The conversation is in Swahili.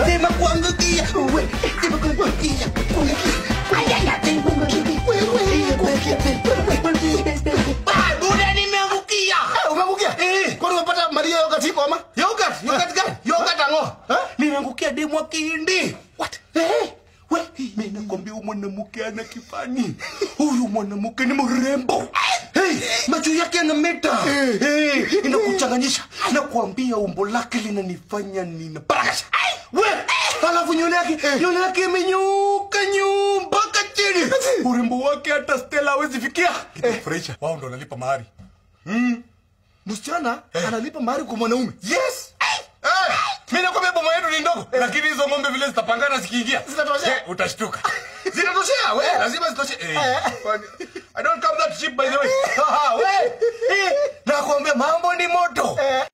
Tema kuangukia. Wewe, tema kuangukia. Ayaya, tema kuangukia. Buda nimeangukia. Umeangukia? Kwani umepata Maria yogurt iko ama? Yogurt gani? Yogurt ango. Nimeangukia demu wa Kihindi. What? We, mimi nakwambia mwanamke ana kifani. Huyu mwanamke ni mrembo. Macho yake yanameta. Inakuchanganyisha. Nakwambia umbo lake linanifanya ninaparakasha. We, alafu nywele yake imenyuka mpaka chini. Urembo wake hata Stella hawezi fikia. Kitafurahisha. Wao ndo wanalipa mahari. Msichana analipa mahari kwa mwanaume. Yes. Mimi nakwambia boma yetu ni ndogo, lakini hizo ng'ombe vile zitapangana zikiingia. Zitatoshea. Utashtuka. Zitatoshea. We, lazima zitoshe. I don't come that cheap by the way. We. Nakwambia mambo ni moto.